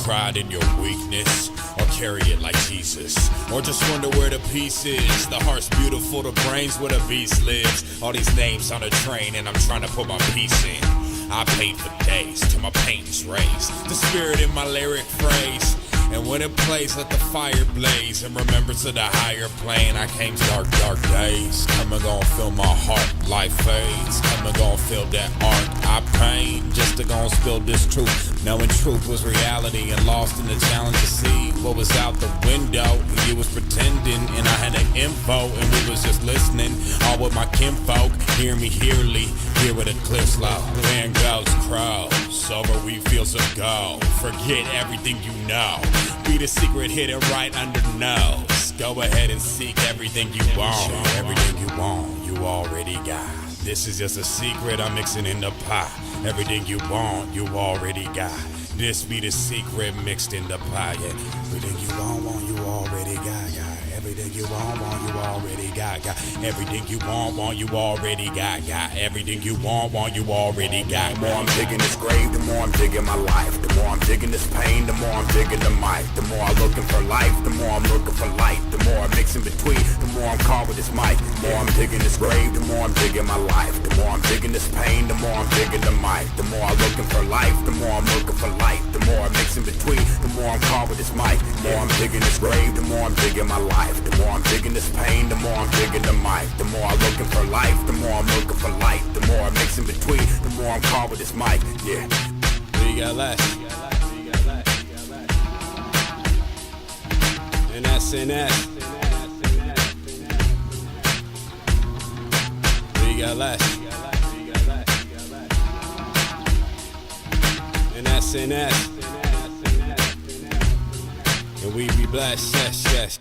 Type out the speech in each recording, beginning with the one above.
pride in your weakness, or carry it like Jesus, or just wonder where the peace is. The heart's beautiful, the brain's where the beast lives. All these names on a train and I'm trying to put my piece in. I paint for days till my paint's raised, the spirit in my lyric phrase. And when it plays, let the fire blaze. In remembrance of the higher plane, I came to dark days. Come and gon' feel my heart, life fades. Come and gon' feel that art I paint, just to gon' spill this truth. Knowing truth was reality and lost in the challenge to see what was out the window. You was pretending and I had the info, and we was just listening, all with my kinfolk. Hear me hearly, hear with a clear slow. Van Gogh's crows, over we fields of gold. Forget everything you know. Be the secret hidden right under the nose. Go ahead and seek everything you want. Everything you want, you already got. This is just a secret I'm mixing in the pot. Everything you want, you already got. This be the secret mixed in the pie. Yeah. Everything you want, you already got. Everything you want, you already got. Everything you want, you already got. Everything you want, you already got. The more I'm digging this grave, the more I'm digging my life. The more I'm digging this pain, the more I'm digging the mic. The more I'm looking for life, the more I'm looking for light. The more I'm mixing between, the more I'm caught with this mic. The more I'm digging this grave, the more I'm digging my life. The more I'm digging this pain, the more I'm digging the mic. The more I'm looking for life, the more I'm looking for light. The more I'm mixing between, the more I'm caught with this mic. The more I'm digging this grave, the more I'm digging my life. The more I'm digging this pain, the more I'm digging the mic. The more I'm looking for life, the more I'm looking for light. The more I'm mixing between, the more I'm caught with this mic. Yeah. What you got left? And that's in that. What you got left? And that's in that. And we be blessed, yes, yes.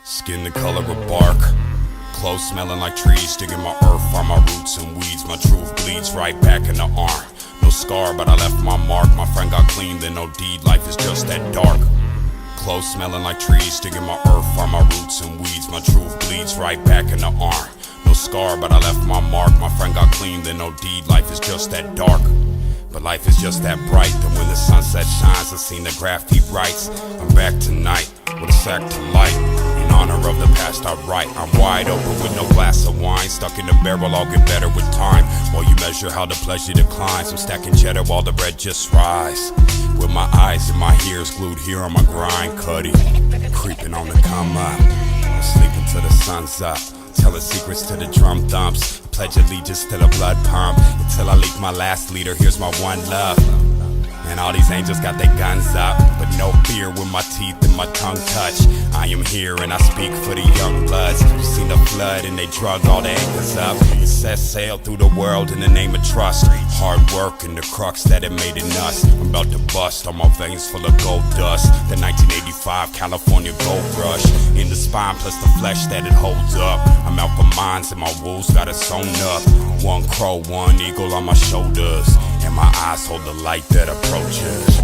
Skin the color of bark, clothes smelling like trees, digging my earth, find my roots and weeds. My truth bleeds right back in the arm. No scar, but I left my mark. My friend got clean, then no deed. Life is just that dark. Clothes smelling like trees, digging my earth, find my roots and weeds. My truth bleeds right back in the arm. No scar, but I left my mark. My friend got clean, then no deed. Life is just that dark. But life is just that bright, that when the sunset shines, I seen the graffiti writes. I'm back tonight with a sack to light. In honor of the past I write. I'm wide open with no glass of wine. Stuck in the barrel, I'll get better with time. While you measure how the pleasure declines, I'm stacking cheddar while the bread just rise. With my eyes and my ears glued here on my grind, Cuddy creeping on the come up. I'm sleeping till the sun's up, telling secrets to the drum thumps. Pledge allegiance to the blood pump until I leak my last leader. Here's my one love. And all these angels got their guns up, but no fear when my teeth and my tongue touch. I am here and I speak for the young bloods. You seen the flood and they drug all the anchors up. It set sail through the world in the name of trust. Hard work and the crux that it made in us. I'm about to bust, all my veins full of gold dust. The 1985 California gold rush in the spine plus the flesh that it holds up. I'm out for mines and my wolves got it sewn up. One crow, one eagle on my shoulders, and my eyes hold the light that approaches.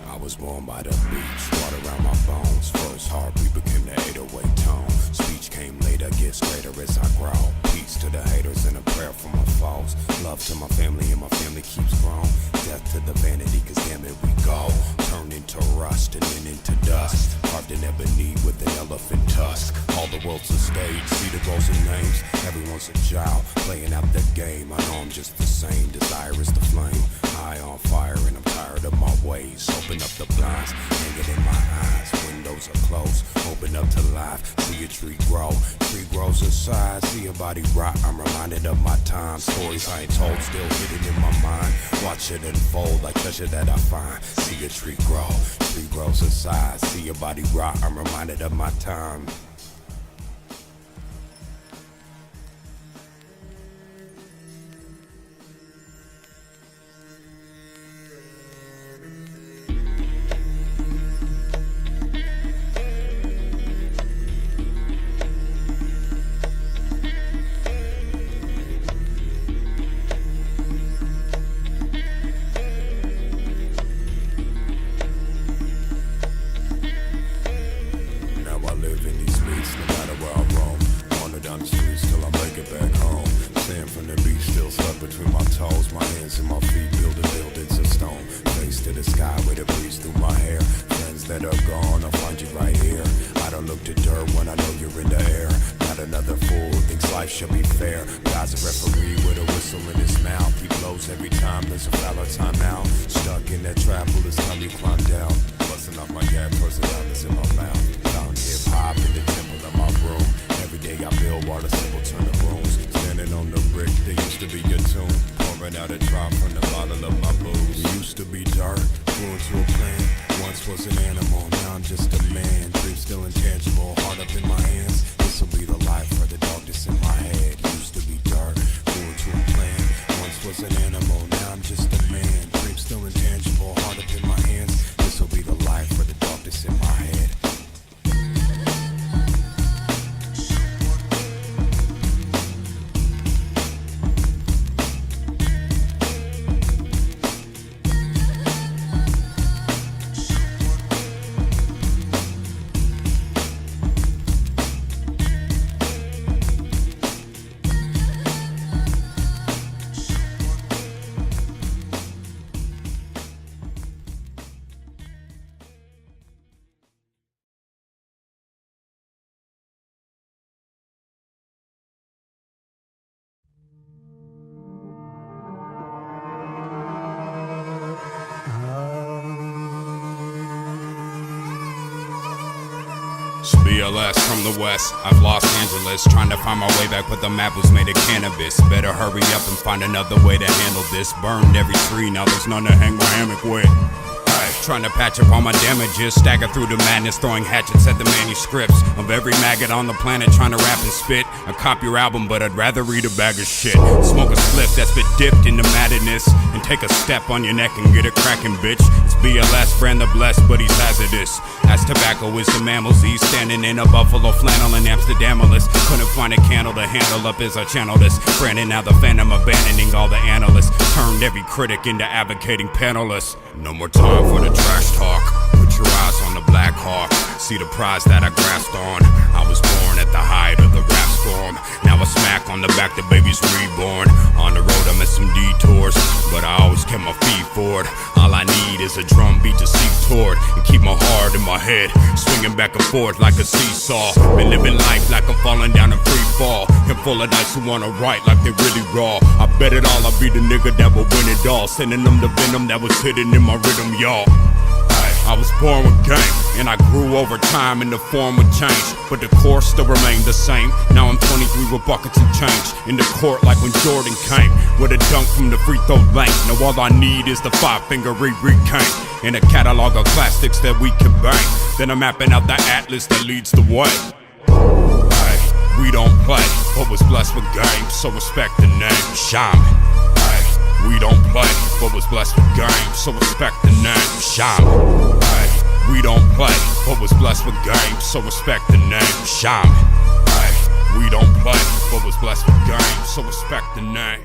I was born by the beach, water around my bones. First heartbeat became the 808 tone. Speech came later, gets greater as I grow. Peace to the haters and a prayer for my foes. Love to my family and my family keeps growing. Death to the vanity, cause damn it we go. Turn into rust and then into dust. Carved in ebony with an elephant tusk. All the world's a stage, see the goals and names. Everyone's a child, playing out the game. I know I'm just the same, desire is the flame. High on fire and I'm tired of my ways. Open up the blinds, hang it in my eyes. Windows are closed, open open up to life. See a tree grow, tree grows in size. See a body rot, I'm reminded of my time. Stories I ain't told, still hidden in my mind. Watch it unfold like treasure that I find. See a tree grow, tree grows in size. See a body rot, I'm reminded of my time. BLS from the west, I've Los Angeles, trying to find my way back, but the map was made of cannabis. Better hurry up and find another way to handle this. Burned every tree, now there's none to hang my hammock with. Trying to patch up all my damages, stagger through the madness, throwing hatchets at the manuscripts of every maggot on the planet, trying to rap and spit. I cop your album, but I'd rather read a bag of shit. Smoke a spliff that's been dipped into madness, and take a step on your neck and get it cracking, bitch. It's BLS, brand the blessed, but he's hazardous. As tobacco is the mammals, he's standing in a buffalo flannel in Amsterdamalis. Couldn't find a candle to handle up as I channel this. Brandon, now the phantom, abandoning all the analysts. Turned every critic into advocating panelists. No more time for the trash talk. Put your eyes on the Black Hawk. See the prize that I grasped on. I was born at the height of the rap storm. Now a smack on the back, the baby's reborn. On the road I missed some detours, but I always kept my feet forward. All I need is a drum beat to seek toward, and keep my heart in my head, swinging back and forth like a seesaw. Been living life like I'm falling down a free fall. And full of dice who wanna write like they really raw. I bet it all, I'll be the nigga that will win it all. Sending them the venom that was hidden in my rhythm, y'all. I was born with game, and I grew over time, and the form would change, but the course still remained the same. Now I'm 23 with buckets and change, in the court like when Jordan came, with a dunk from the free throw lane. Now all I need is the 5-finger cane, and a catalog of classics that we can bang. Then I'm mapping out the atlas that leads the way. We don't play, but was blessed with game, so respect the name, Shaman. We don't play, but was blessed with game, so respect the name, Shaman. We don't play, but was blessed with game, so respect the name, Shaman. We don't play, but was blessed with game, so respect the name.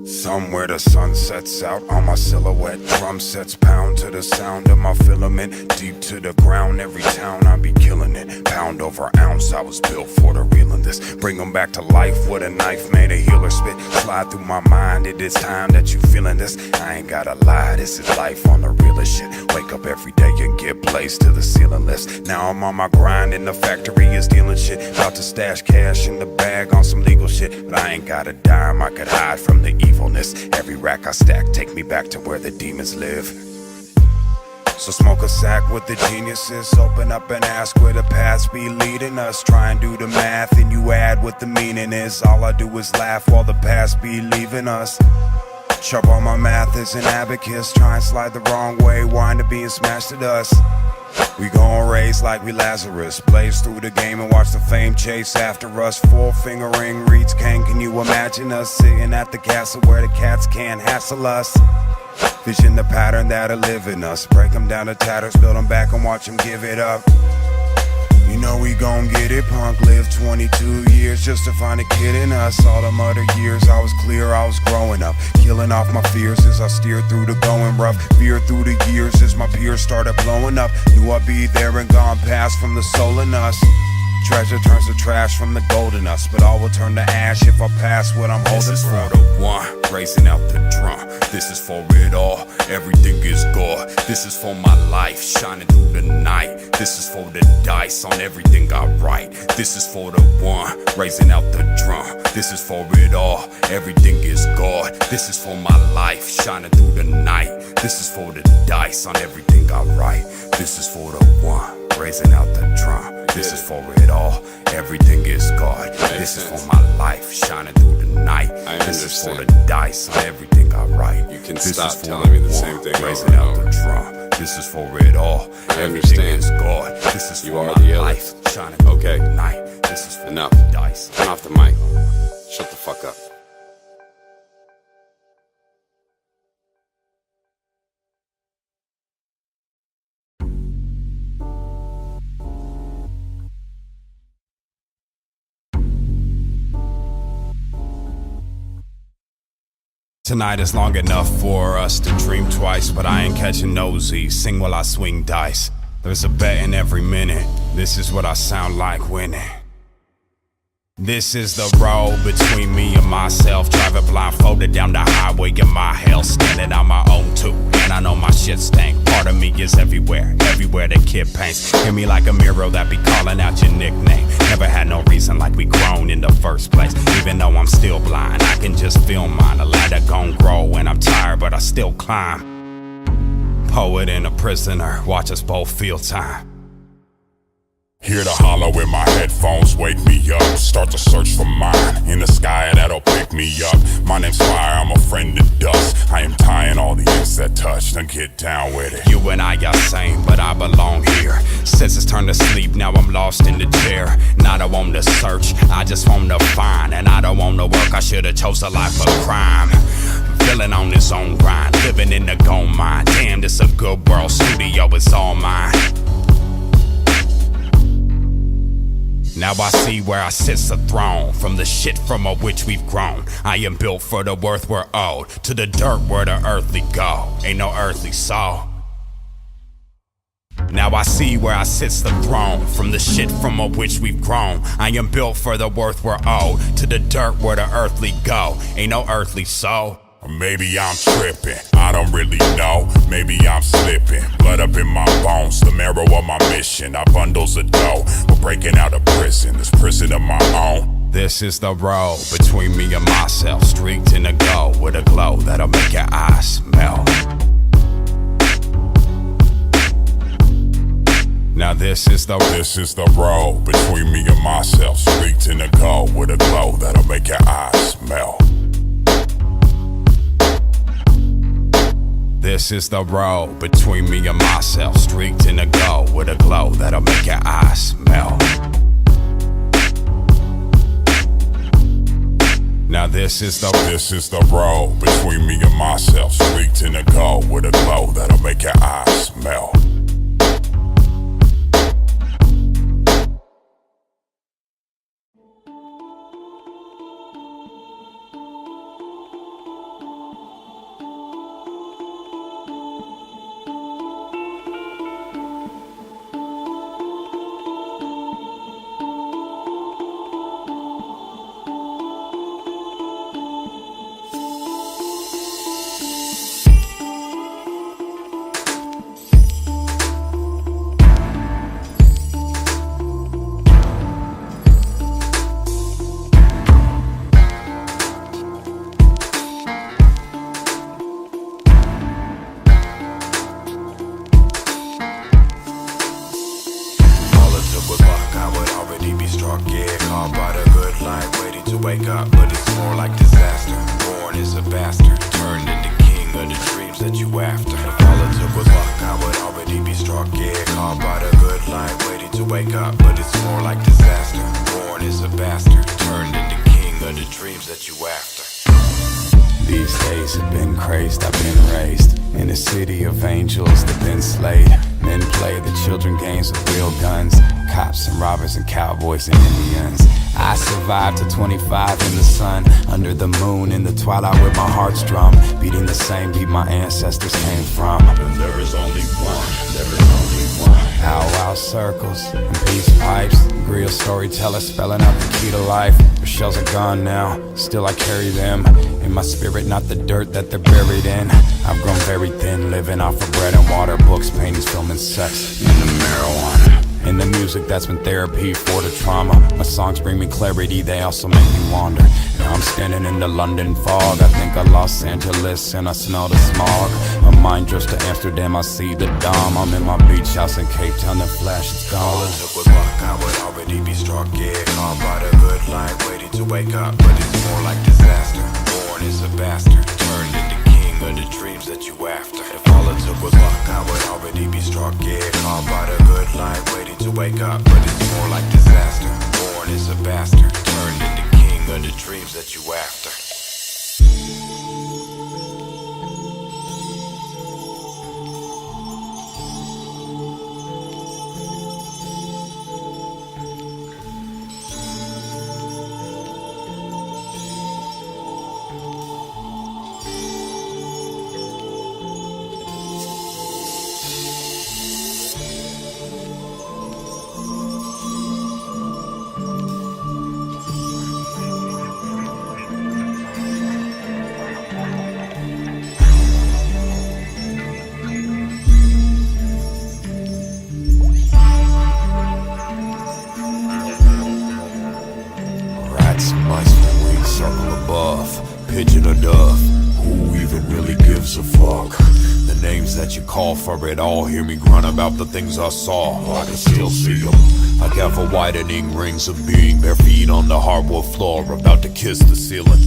Somewhere the sun sets out on my silhouette. Drum sets pound to the sound of my filament. Deep to the ground, every town I be killing it. Pound over ounce, I was built for the real in this. Bring them back to life with a knife, made a healer spit. Slide through my mind, it is time that you feeling this. I ain't gotta lie, this is life on the realest shit. Wake up every day and get placed to the ceiling list. Now I'm on my grind and the factory is dealing shit. About to stash cash in the bag on some legal shit. But I ain't got a dime, I could hide from the evilness. Every rack I stack take me back to where the demons live. So smoke a sack with the geniuses. Open up and ask where the past be leading us. Try and do the math and you add what the meaning is. All I do is laugh while the past be leaving us. Sharp on my math is an abacus. Try and slide the wrong way, wind up being smashed to dust. We gon' raise like we Lazarus. Blaze through the game and watch the fame chase after us. Four finger ring reads Kane. Can you imagine us sitting at the castle where the cats can't hassle us? Vision the pattern that'll live in us. Break them down to tatters, build them back and watch them give it up. You know we gon' get it, punk. Lived 22 years just to find a kid in us. All them other years I was clear, I was growing up. Killing off my fears as I steered through the going rough. Fear through the years as my peers started blowing up. Knew I'd be there and gone past from the soul in us. Treasure turns to trash from the gold in us. But all will turn to ash if I pass what I'm holding. This is for the one, raising out the drum. This is for it all, everything is God. This is for my life, shining through the night. This is for the dice on everything I write. This is for the one, raising out the drum. This is for it all, everything is God. This is for my life, shining through the night. This is for the dice on everything I write. This is for the one, raising out the drum. This is for it all, everything is God. This is for my life, shining through the night. This is for the dice on everything I write. You can this stop is for telling me the one, same thing raising over out and the drum. This is for it all, everything understand. is God. This is You for are my the life, illest. shining through Okay. the night. This is for Enough. the dice. Turn off the mic. Shut the fuck up. Tonight is long enough for us to dream twice, but I ain't catching nosies. Sing while I swing dice. There's a bet in every minute. This is what I sound like winning. This is the road between me and myself. Driving blindfolded down the highway in my hell. Standing on my own too, and I know my shit stank. Part of me is everywhere, everywhere the kid paints. Hear me like a mirror that be calling out your nickname. Never had no reason like we grown in the first place. Even though I'm still blind, I can just feel mine. A ladder gon' grow when I'm tired, but I still climb. Poet and a prisoner, watch us both feel time. Hear the hollow in my headphones, wake me up. Start to search for mine in the sky that'll pick me up. My name's Fire, I'm a friend to dust. I am tying all the ends that touch, now get down with it. You and I are same, but I belong here. Since it's turned to sleep, now I'm lost in the chair. Not I want to search, I just want to find. And I don't want to work, I should've chose a life of crime. Feeling on his own grind, living in the gold mine. Damn, this a good world, studio is all mine. Now I see where I sits the throne, from the shit from which we've grown. I am built for the worth we're owed, to the dirt where the earthly go. Ain't no earthly soul. Now I see where I sits the throne, from the shit from which we've grown. I am built for the worth we're owed, to the dirt where the earthly go. Ain't no earthly soul. Maybe I'm tripping, I don't really know. Maybe I'm slipping, blood up in my bones. The marrow of my mission, I bundles of dough. We're breaking out of prison, this prison of my own. This is the road between me and myself, streaked in the gold with a glow that'll make your eyes melt. Now this is the road between me and myself, streaked in the gold with a glow that'll make your eyes melt. This is the road between me and myself, streaked in the gold with a glow that'll make your eyes melt. Now this is the road between me and myself, streaked in the gold with a glow that'll make your eyes melt. up, but it's more like disaster. Born as a bastard, turned into king of the dreams that you after. If all it took was luck, I would already be struck. Yeah, caught by the good life, waiting to wake up, but it's more like disaster. Born as a bastard, turned into king of the dreams that you after. These days have been crazed, I've been raised in a city of angels that been slayed. Men play the children games with real guns, cops and robbers and cowboys and Indians. I survived to 25 in the sun, under the moon in the twilight with my heart's drum, beating the same beat my ancestors came from. There is only one, there is only one. Powwow circles and peace pipes, real storytellers spelling out the key to life. Their shells are gone now, still I carry them in my spirit, not the dirt that they're buried in. I've grown very thin, living off of bread and water, books, paintings, film and sex, and the marijuana. And the music that's been therapy for the trauma. My songs bring me clarity, they also make me wander. Now I'm standing in the London fog, I think of Los Angeles and I smell the smog. My mind drifts to Amsterdam, I see the Dom. I'm in my beach house in Cape Town, the flash is gone. All it took was luck, I would already be struck. Yeah, caught by the good life, waiting to wake up, but it's more like disaster. Born as a bastard, turned into king of the dreams that you after. If all it took was luck, I would already be struck. Yeah, caught by the good life, waiting to wake up, but it's more like disaster. Born as a bastard, turned into king of the dreams that you after. Pigeon or dove, who even really gives a fuck? The names that you call for it all, hear me grunt about the things I saw. I can still see them, like ever-widening rings of being, bare feet on the hardwood floor, about to kiss the ceiling.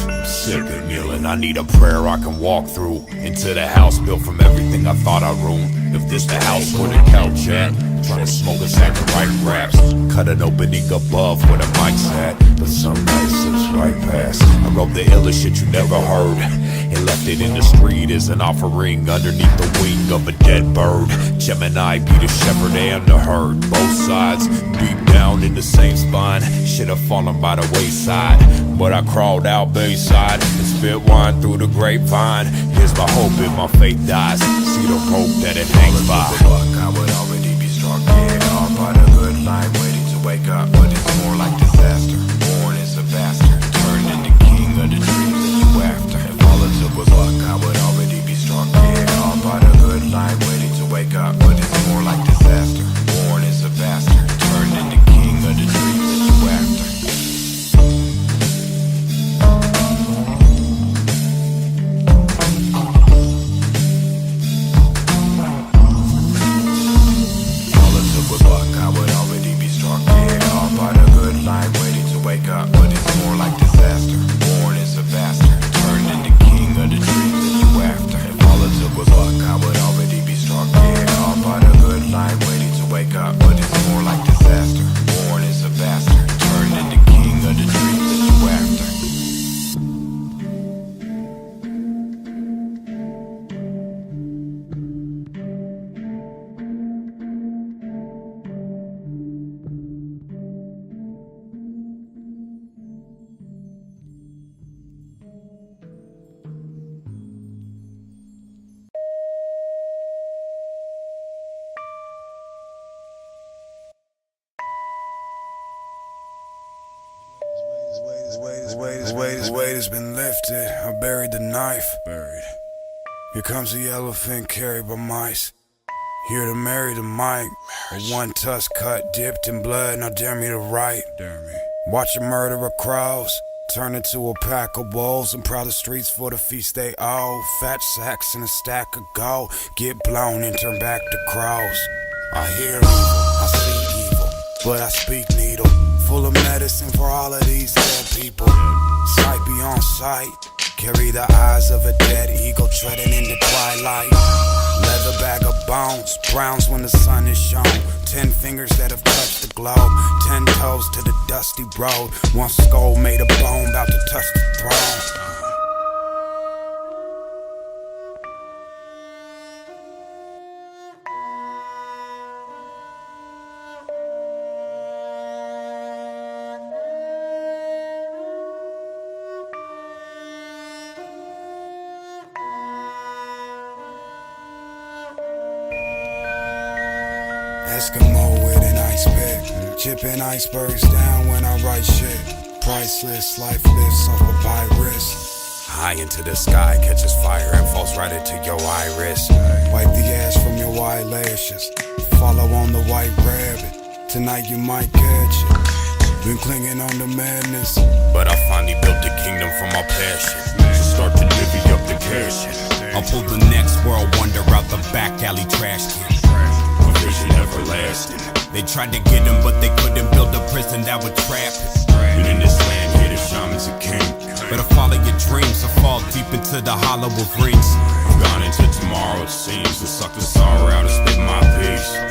I'm sick of kneeling, I need a prayer I can walk through, into the house built from everything I thought I ruined. If this the house where the couch at, trying to smoke a sack of right raps, cut an opening above where the mic's at, but some nights slips right past. I wrote the illest shit you never heard, and left it in the street as an offering underneath the wing of a dead bird. Gemini be the shepherd and the herd, both sides deep down in the same spine. Should have fallen by the wayside, but I crawled out bayside and spit wine through the grapevine. Here's my hope if my faith dies, see the rope that it hangs by. I would already be struck, yeah, caught by the good life, waiting to wake up, but it's more like disaster. Born as a bastard, turned into king of the dreams that you after. If all it took was luck, I would already be struck, yeah, caught by the good life, waiting to wake up, but it's more like disaster. Born as a bastard, turned into king of the dreams that you after. This weight has been lifted, I buried the knife. Here comes the elephant carried by mice. Here to marry the mic. A one tusk cut, dipped in blood, now dare me to write. Watch a murderer crows, turn into a pack of wolves, and proud the streets for the feast they owe. Fat sacks and a stack of gold, get blown and turn back to crows. I hear evil, I see evil, but I speak needle. full of medicine for all of these dead people. Sight beyond sight, carry the eyes of a dead eagle treading in the twilight. Leather bag of bones, browns when the sun is shown. 10 fingers that have touched the globe, 10 toes to the dusty road. One skull made of bone, about to touch the throne. Eskimo with an ice pick, chipping icebergs down when I write shit. Priceless, life lifts off a virus. High into the sky, catches fire and falls right into your iris. Wipe the ash from your white lashes, follow on the white rabbit. Tonight you might catch it, been clinging on to madness. But I finally built a kingdom from my passion. So start to divvy up the cash. I'll pull the next world wonder out the back alley trash can. A vision everlasting. They tried to get him, but they couldn't build a prison that would trap him. And in this land here, the shaman's a king. Better follow your dreams or fall deep into the hollow of rings. I'm gone into tomorrow, it seems, to suck the sorrow out and spit my peace.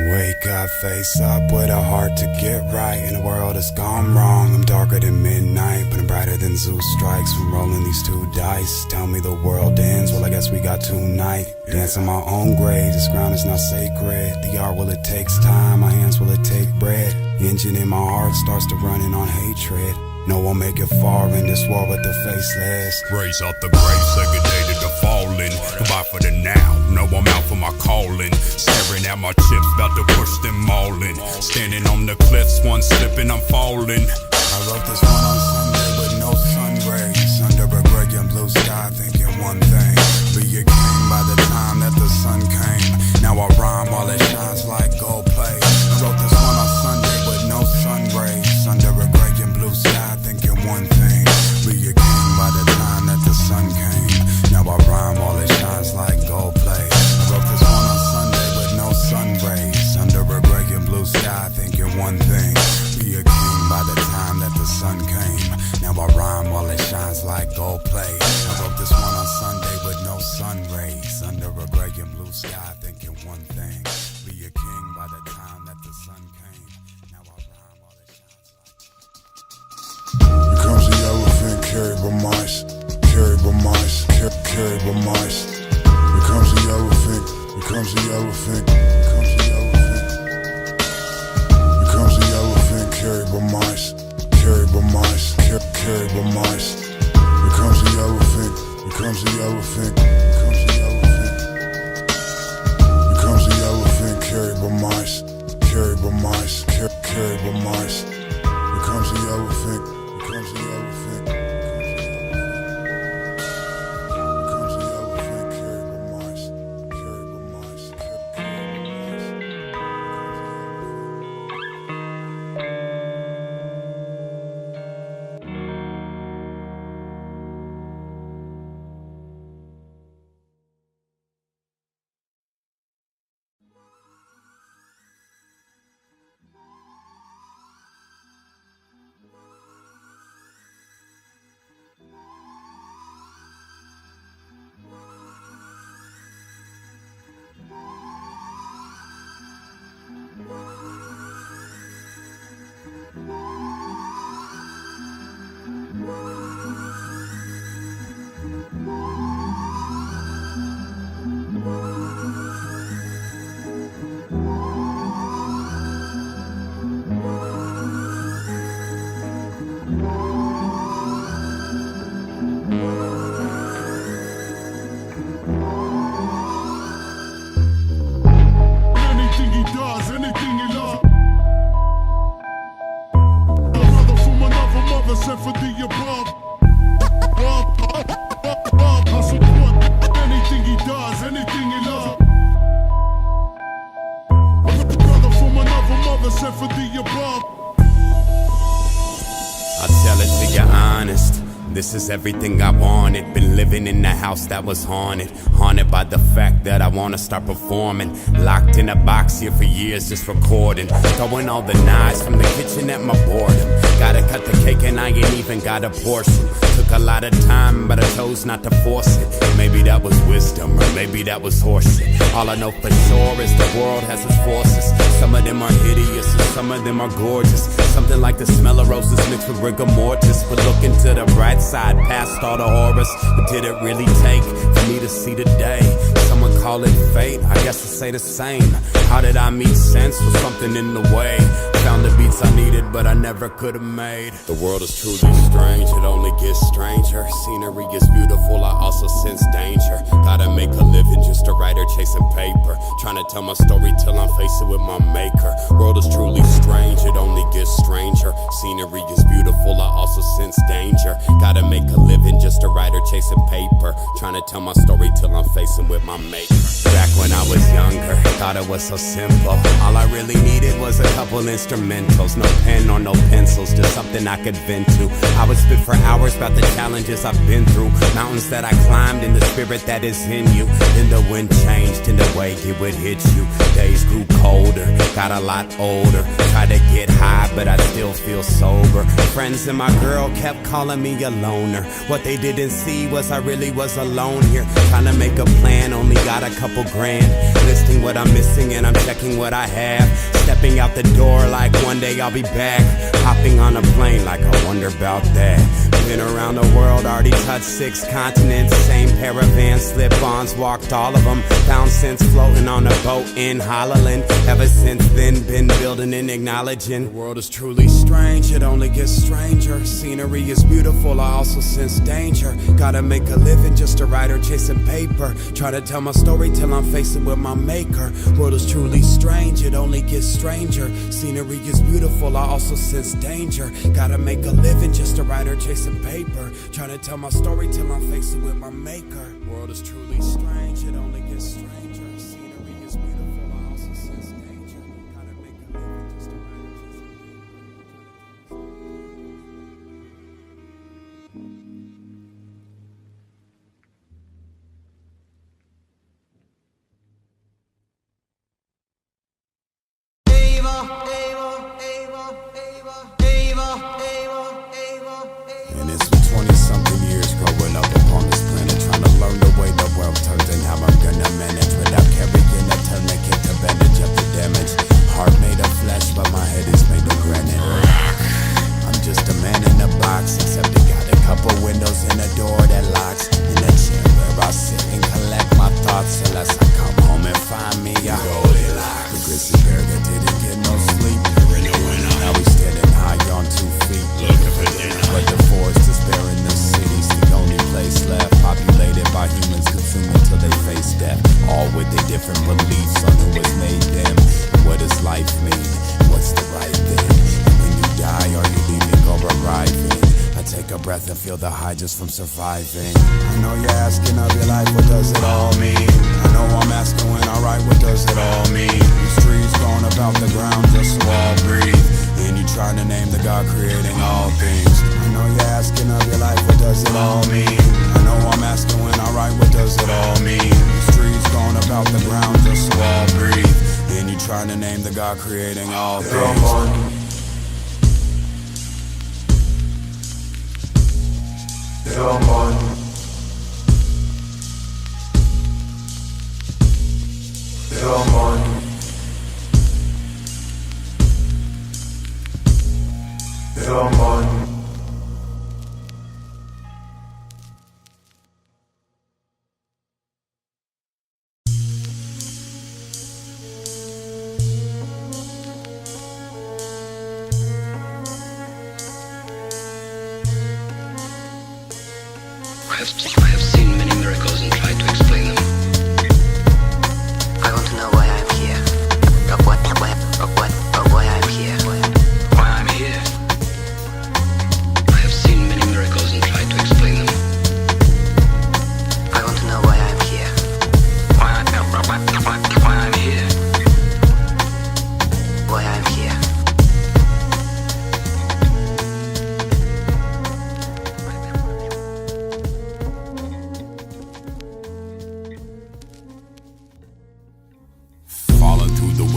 Wake up, face up with a heart to get right. And the world has gone wrong. I'm darker than midnight, but I'm brighter than Zeus strikes from rolling these two dice. Tell me the world ends, well I guess we got tonight. Dance on my own grave, this ground is not sacred. The art, well it takes time, my hands, will it take bread. The engine in my heart starts to running on hatred. No one make it far in this war with the faceless. Raise out the grave, segregated the fallen. Goodbye for the now, no I'm out for my calling. Staring at my chips, about to push them all in. Standing on the cliffs, one slipping, I'm falling. I wrote this one on Sunday with no sun rays. Under a gray and blue sky, thinking one thing. Be a king by the time that the sun came. Now I rhyme while it shines like gold plate. I wrote this one on Sunday with no sun rays. Under a gray and blue sky, thinking one thing. Be a king by the time that the sun came. Now I rhyme while it shines like gold plate. I wrote this one on Sunday with no sun rays. Under a gray and blue sky, thinking one thing. Be a king by the time that the sun came. Now I rhyme while it shines like gold plate. I wrote this one on Sunday with no sun rays. Under a gray and blue sky, thinking one thing. Be a king by the time that the sun came. Now I rhyme while it shines like. Here comes the elephant carried by mice. Carried by mice. Carried by mice. Here comes the elephant. Here comes the elephant. Here comes the elephant. Here comes the elephant carried by mice. Carried by mice. Carried by mice. Here comes the elephant. Here comes the elephant. Here comes the elephant. Here comes the elephant carried by mice. Carried by mice. Carried by mice. Here comes the elephant. Here comes the elephant. 100% for the above. I'll tell it to you honest. This is everything I wanted. Been living in the house that was haunted. Haunted by the fact that I wanna start performing. Locked in a box here for years just recording. Throwing all the knives from the kitchen at my boredom. Gotta cut the cake and I ain't even got a portion. Took a lot of time but I chose not to force it. Maybe that was wisdom or maybe that was horseshit. All I know for sure is the world has its forces. Some of them are hideous and some of them are gorgeous. Something like the smell of roses mixed with rigor mortis. But looking to the bright side past all the horrors. What did it really take for me to see the day? Someone call it fate, I guess I say the same. How did I meet sense? Was something in the way? Found the beats I needed but I never could have made. The world is truly strange, it only gets stranger. Scenery is beautiful, I also sense danger. Gotta make a living, just a writer chasing paper. Trying to tell my story till I'm facing with my maker. World is truly strange, it only gets stranger. Scenery is beautiful, I also sense danger. Gotta make a living, just a writer chasing paper. Trying to tell my story till I'm facing with my maker. Back when I was younger, thought it was so simple. All I really needed was a couple instrumentals. No pen or no pencils, just something I could vent to. I would spit for hours about the challenges I've been through. Mountains that I climbed and the spirit that is in you. Then the wind changed in the way it would hit you. Days grew colder, got a lot older. Tried to get high but I still feel sober. Friends and my girl kept calling me a loner. What they didn't see was I really was alone here. Trying to make a plan, only got a couple grand. Listing what I'm missing and I'm checking what I have. Stepping out the door like one day I'll be back. Hopping on a plane like I wonder about that. Been around the world, already touched 6 continents. Same pair of Vans, slip-ons, walked all of them. Found sense floating on a boat in Holland. Ever since then, been building and acknowledging. The world is truly strange, it only gets stranger. Scenery is beautiful, I also sense danger. Gotta make a living, just a writer chasing paper. Try to tell my story till I'm facing with my maker. World is truly strange, it only gets stranger. Scenery is beautiful, I also sense danger. Gotta make a living, just a writer chasing paper. Trying to tell my story till I'm facing with my maker. World is truly strange, it only gets stranger. Scenery is beautiful, I also sense danger. Gotta make a living, just a writer chasing And it's been 20-something years growing up upon this planet, trying to learn the way the world turns and how I'm gonna manage without carrying a tourniquet to bandage up the damage. Heart made of flesh, but my head is made of granite. I'm just a man in a box, except it got a couple windows and a door that locks. In a chair where I sit and collect my thoughts, unless I come home and find me a Goldilocks. The grizzly bear that didn't get no sleep. Now he's standing high on 2 feet. But the forest is bare in the city's the only place left, populated by humans consumed until they face death. All with their different beliefs on who has made them. What does life mean? What's the right thing? And when you die, are you leaving or arriving? I take a breath and feel the high just from surviving. I know you're asking of your life, what does it all mean? I know I'm asking when I write, what does it all mean? These trees growing about the ground just so I'll breathe. And you trying to name the God creating all things. I know you're asking of your life, what does it all mean? I know I'm asking when I write, what does it all mean? These trees growing about the ground just so I'll breathe. And you trying to name the God creating all things. I have seen many miracles and tried to explain them. I want to know why I'm here. Why I'm here. Why I'm here. I have seen many miracles and tried to explain them. I want to know why I'm here. Why I'm here. Why I'm here.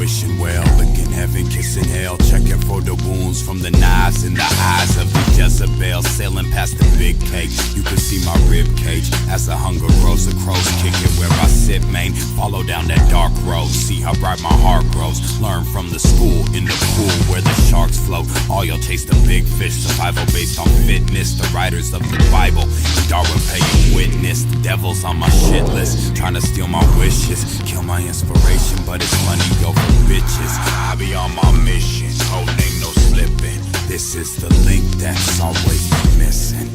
wishing well, licking heaven, kissing hell, checking for the wounds from the knives in the eyes of the Jezebel, sailing past the big cake. You can see my rib cage as the hunger grows, the crows kicking where I sit, man. Follow down that dark road, see how bright my heart grows. Learn from the school in the pool where the sharks float. All y'all chase the big fish, survival based on fitness. The writers of the Bible, Darwin paying witness. The devil's on my shit list, trying to steal my wishes, kill my inspiration, but it's money go for bitches. I be on my mission, oh ain't no slipping. This is the link that's always been missing.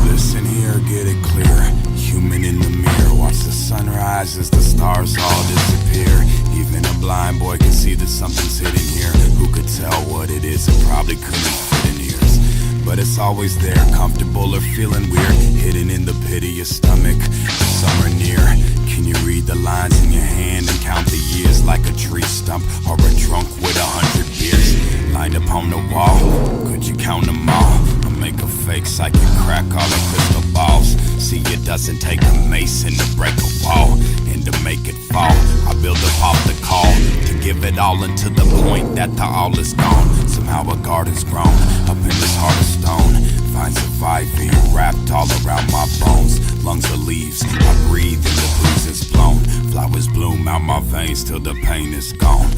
Listen here, get it clear. Human in the mirror, watch the sunrise as the stars all disappear. Even a blind boy can see that something's hidden here. Who could tell what it is? It probably couldn't fit in ears, but it's always there, comfortable or feeling weird, hidden in the pit of your stomach. Summer near, can you read the lines in your hand and count the years like a tree stump or a drunk with 100 beers lined up on the wall? Could you count them all? Or make a fake psychic crack all the crystal balls? See, it doesn't take a mason to break a wall and to make it fall. I build up off the call to give it all until the point that the all is gone. Somehow a garden's grown up in this heart of stone. Find surviving wrapped all around my bones. Lungs are leaves, I breathe and the breeze is blown. Flowers bloom out my veins till the pain is gone.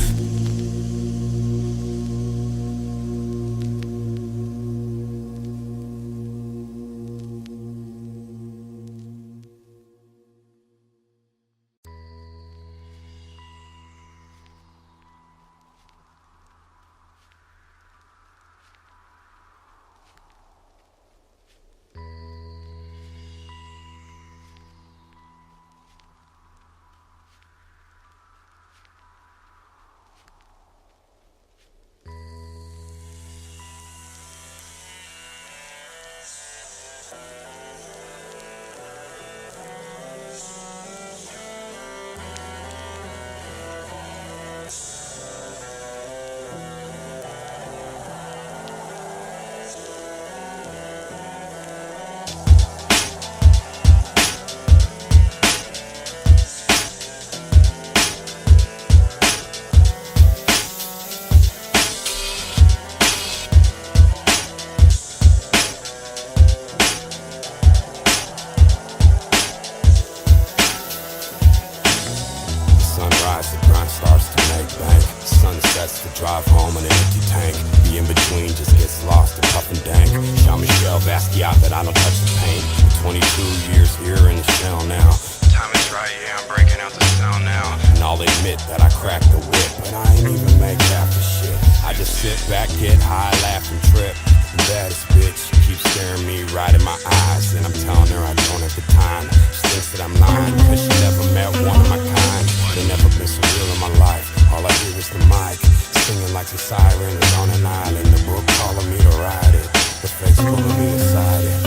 Drive home in an empty tank. Be in between just gets lost and puff and dank. Jean-Michel Basquiat that I don't touch the paint. 22 years here in the shell now. Time is right, yeah, I'm breaking out the sound now. And I'll admit that I cracked the whip, but I ain't even make half the shit. I just sit back, get high, laugh and trip. The baddest bitch keeps staring me right in my eyes, and I'm telling her I don't have the time. She thinks that I'm lying because she never met one of my kind. They never been so real in my life. All I hear is the mic singing like a siren is on an island. The brook calling me to ride it, the face pulling me inside it.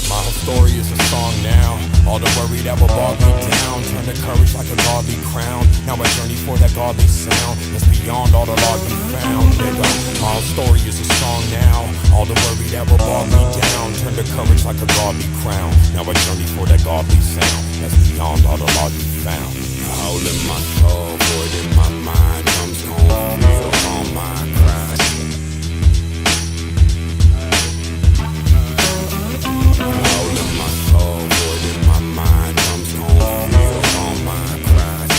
My whole story is a song now. All the worry that will bog me down turn to courage like a godly crown. Now I journey for that godly sound that's beyond all the law you found, nigga. My whole story is a song now. All the worry that will bog me down turn to courage like a godly crown. Now I journey for that godly sound that's beyond all the law you found. Hole in my soul, void in my mind, comes home, feel all my cries. Hole in my soul, void in my mind, comes home, feel all my cries.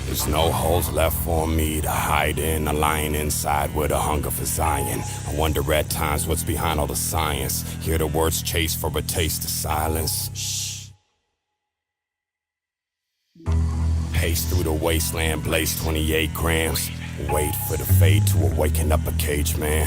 There's no holes left for me to hide in, a lion inside with a hunger for Zion. I wonder at times what's behind all the science. Hear the words chase for a taste of silence. Shh. Pace through the wasteland, blaze 28 grams. Wait for the fade to awaken up a cage man.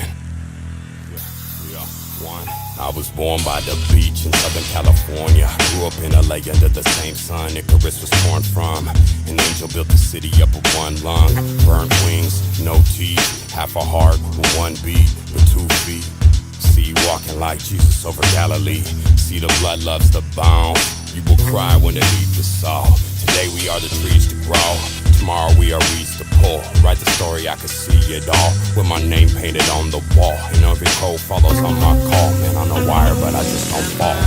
I was born by the beach in Southern California. Grew up in LA under the same sun Icarus was torn from. An angel built the city up with one lung. Burnt wings, no teeth. Half a heart with one beat, with 2 feet. See you walking like Jesus over Galilee. See the blood loves the bone. You will cry when the heat is saw. Today we are the trees to grow. tomorrow we are reached to pull. Write the story, I can see it all. With my name painted on the wall. And every code follows on my call. Man, I'm a wire, but I just don't fall.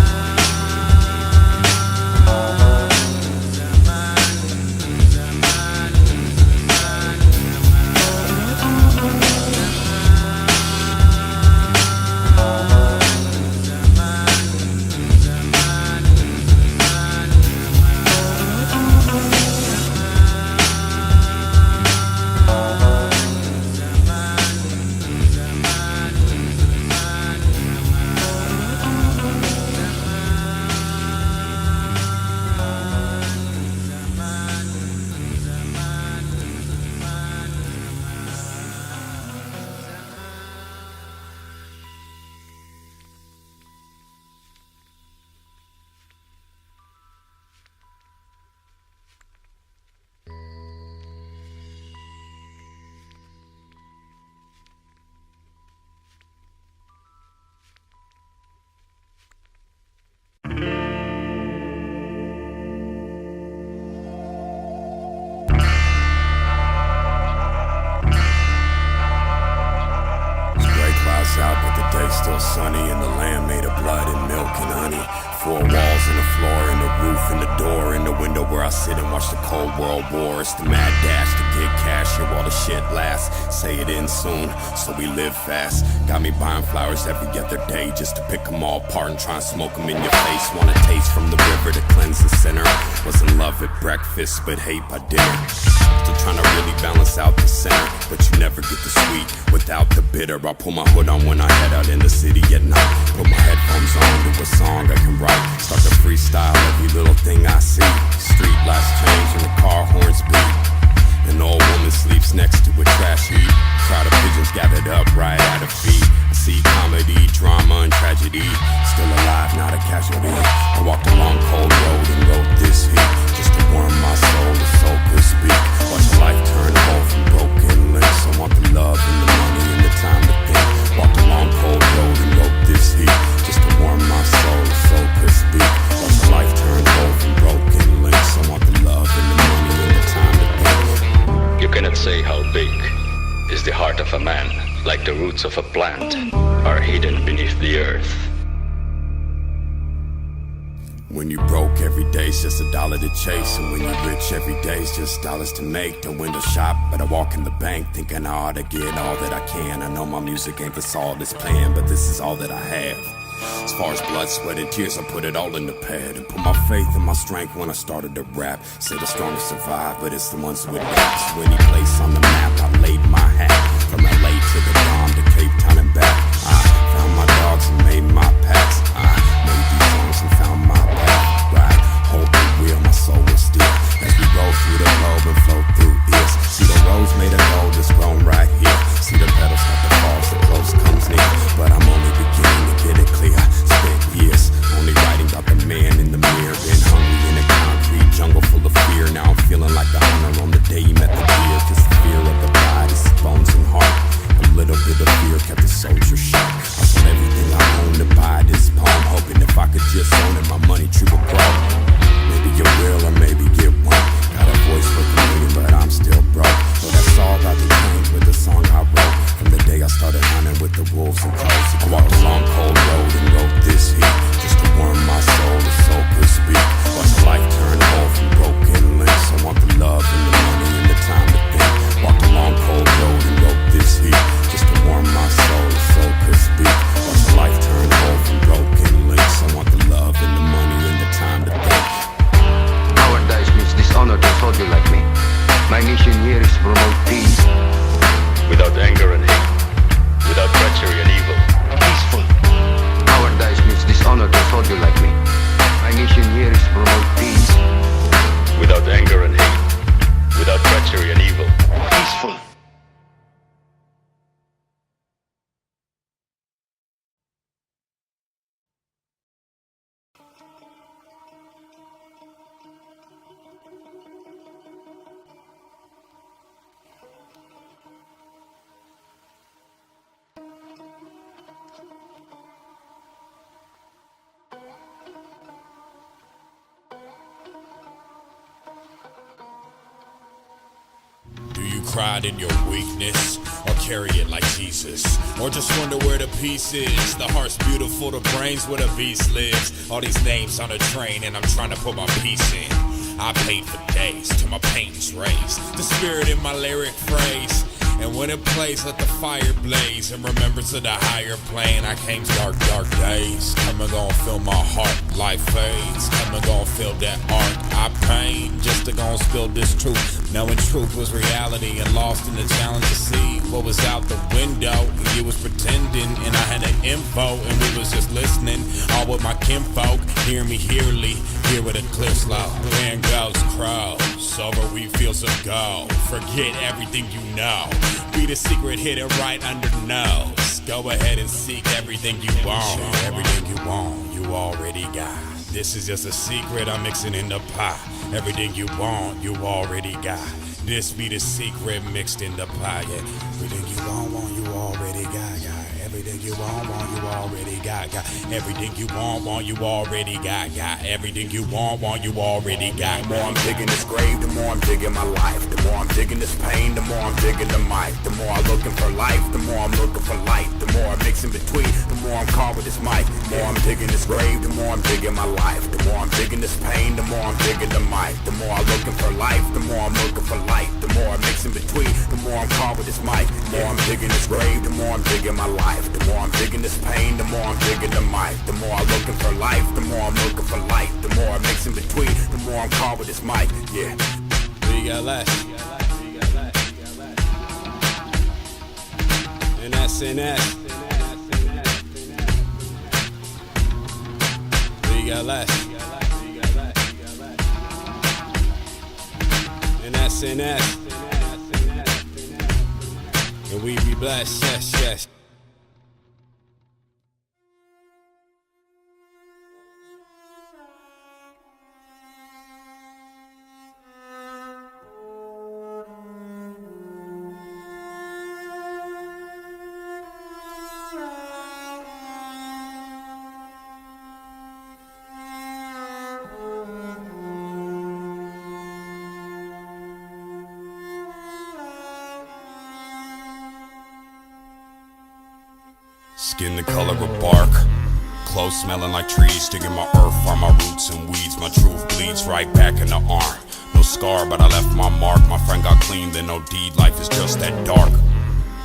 Out, but the day's still sunny, and the land made of blood and milk and honey. Four walls and the floor and the roof and the door and the window where I sit and watch the Cold World War. It's the mad dash to get cash here while the shit lasts. Say it in soon, so we live fast. Got me buying flowers every other day just to pick them all apart and try and smoke them in your face. Want a taste from the river to cleanse the sinner. Was in love at breakfast, but hate by dinner. Still trying to really balance out the center, but you never get the sweet without the bitter. I pull my hood on when I head out in the city at night. Put my headphones on to a song I can write. Start to freestyle every little thing I see. Street lights change and the car horns beat. An old woman sleeps next to a trash heap. Crowd of pigeons gathered up right at her feet. I see comedy, drama, and tragedy. Still alive, not a casualty. I walked a long cold road and wrote this heat just to warm my soul, the soul could speak. Watch a life turn whole from broken links. I want the love and the money and the time to think. Walked a long cold road and wrote this heat just to warm my soul, the soul could speak. Watch a life turn whole from broken links. I want the love and the money and the time to think. You cannot say how big is the heart of a man, like the roots of a plant are hidden beneath the earth. When you broke, every day's just $1 to chase. And when you're rich, every day's just dollars to make. Don't window shop, but I walk in the bank thinking I ought to get all that I can. I know my music ain't the solidest plan, but this is all that I have. As far as blood, sweat, and tears, I put it all in the pad and put my faith and my strength when I started to rap. Say the strongest survive, but it's the ones who adapt. So any place on the map, I laid my hat. From LA to the Dom to Cape Town and back. I found my dogs and made my packs. I made these songs and found my path. Right, hold the wheel, my soul was still as we roll through the globe and flow through ears. See the rose made of gold that's grown right here. See the petals start to fall so close comes near. But I'm only beginning to get it clear. Spent years only writing about the man in the mirror. Been hungry in a concrete jungle full of fear. Now I'm feeling like the hunter on the day he met the deer. Cause the fear of the bride is his bones and heart. A little bit of fear kept the soldier sharp. I sold everything I owned to buy this poem, hoping if I could just own it, my money tree would grow. Maybe get real or maybe get one. Got a voice for a million, but I'm still broke. So that's all about to change with the song I wrote. From the day I started hunting with the wolves and crows. I walked a long cold road and wrote this heat just to warm my soul, the soul could speak. Watch a life turn whole from broken links. I want the love and the money and the time to think. Walked a long cold road and wrote this heat just to warm my soul, the soul could speak. Watch a life turn whole from broken links. I want the love and the money and the time to think. Cowardice means dishonor to a soldier like me. My mission here is to promote peace. Without anger and hate, without treachery and evil. Peaceful. Cowardice means dishonor to a soldier like me. My mission here is to promote peace. Without anger and hate, without treachery and evil. Peaceful. cried in your weakness? Or carry it like Jesus? Or just wonder where the peace is? The heart's beautiful, the brain's where the beast lives. All these names on a train and I'm trying to put my piece in. I paint for days till my paint is raised. The spirit in my lyric phrase. And when it plays, let the fire blaze. In remembrance of the higher plane, I came dark, dark days. Come and gon' feel my heart, life fades. Come and gon' feel that art I pain. Just to gon' spill this truth. Knowing truth was reality and lost in the challenge to see what was out the window. You was pretending and I had the info and we was just listening. All with my kinfolk, hear me hearly. Here with a clear slow. Land goes crows, over we feel so go. Forget everything you know. Be the secret hidden right under the nose. Go ahead and seek everything you want. Everything you want, you already got. This is just a secret I'm mixing in the pot. Everything you want, you already got. This be the secret mixed in the pie. Yeah. Everything you want, you already got. Everything you want, you already got. Everything you want, you already got. Everything you want, you already got. The more I'm digging this grave, the more I'm digging my life. The more I'm digging this pain, the more I'm digging the mic. The more I'm looking for life, the more I'm looking for light. The more I mix in between, the more I'm caught with this mic. The more I'm digging this grave, the more I'm digging my life. The more I'm digging this pain, the more I'm digging the mic. The more I'm looking for life, the more I'm looking for light. The more I mix in between, the more I'm caught with this mic. The more I'm digging this grave, the more I'm digging my life. The more I'm digging this pain, the more I'm digging the mic. The more I'm looking for life, the more I'm looking for light. The more I mix in between, the more I'm caught with this mic. Yeah. We got less. And that's in that. We got less. And that's in that. And we be blessed, yes, yes. Skin the color of bark, clothes smelling like trees. Digging my earth, find my roots and weeds. My truth bleeds right back in the arm. No scar, but I left my mark. My friend got clean, then no deed. Life is just that dark.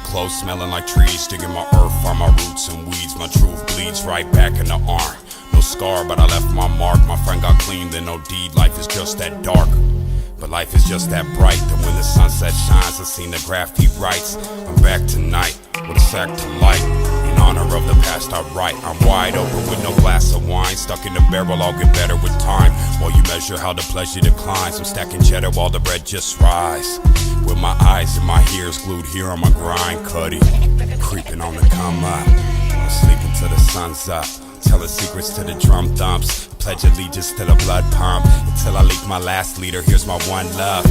Clothes smelling like trees. Digging my earth, find my roots and weeds. My truth bleeds right back in the arm. No scar, but I left my mark. My friend got clean, then no deed. Life is just that dark. But life is just that bright. And when the sunset shines, I seen the graffiti writes. I'm back tonight with a sack to light. In honor of the past I write. I'm wide open with no glass of wine. Stuck in the barrel, I'll get better with time. While you measure how the pleasure declines. I'm stacking cheddar while the bread just rise. With my eyes and my ears glued here on my grind. Cuddy, creeping on the come up. I'm sleeping till the sun's up. Telling secrets to the drum thumps. Pledge allegiance to the blood pump. Until I leak my last leader, here's my one love.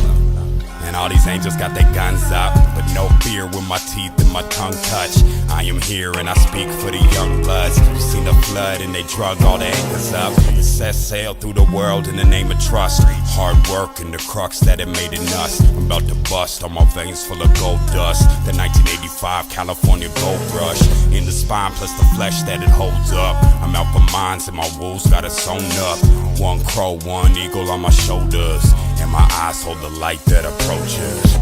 And all these angels got their guns up, but no fear when my teeth and my tongue touch. I am here and I speak for the young bloods. You seen the flood and they drug all the anchors up. It set sail through the world in the name of trust. Hard work and the crux that it made in us. I'm about to bust, all my veins full of gold dust. The 1985 California gold rush. In the spine plus the flesh that it holds up. I'm out for mines and my wolves got it sewn up. One crow, one eagle on my shoulders. And my eyes hold the light that approaches.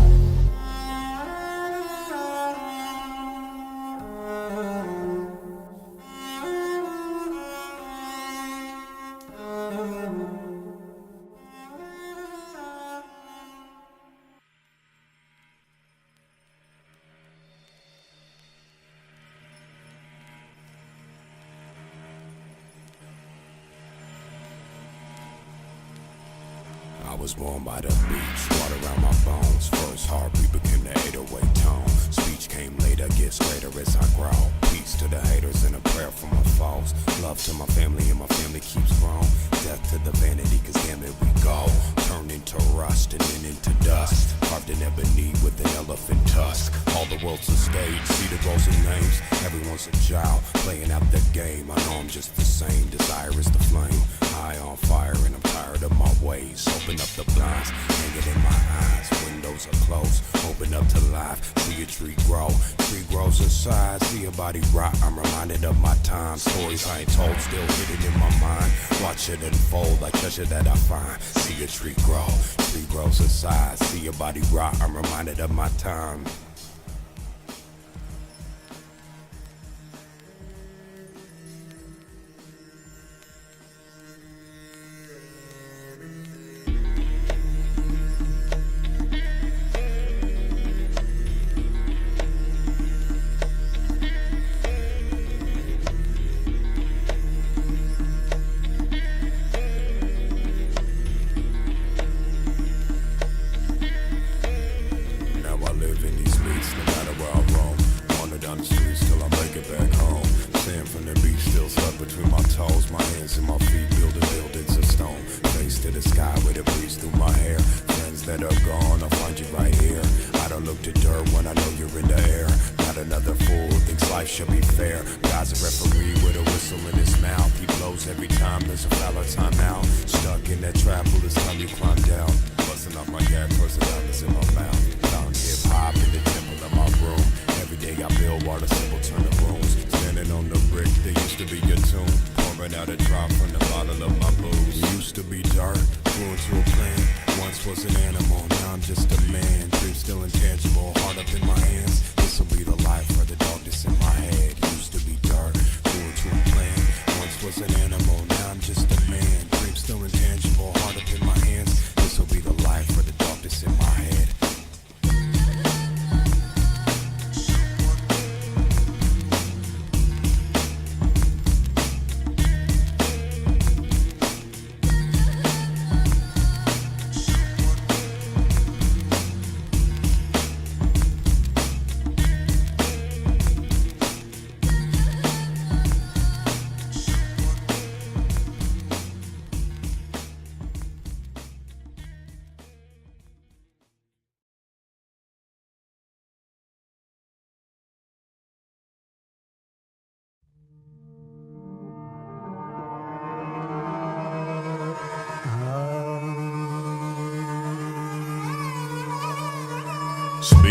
I was born by the beach, water around my bones. First heartbeat became the 808 tone. Speech came later, gets greater as I grow. Peace to the haters and a prayer for my foes. Love to my family and my family keeps growing. Death to the vanity, cause damn it we go. Turn into rust and then into dust. Carved in ebony with an elephant tusk. All the world's a stage, see the roles and names. Everyone's a child, playing out the game. I know I'm just the same, desire is the flame. High on fire and I'm tired of my ways. Open up the blinds, hang it in my eyes. Window windows are closed, open up to life, see a tree grow. Tree grows inside, see a body rot. I'm reminded of my time, stories I ain't told, still hidden in my mind. Watch it unfold like treasure that I find. See a tree grow, tree grows inside, see a body rot. I'm reminded of my time.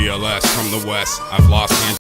BLS from the west, I've lost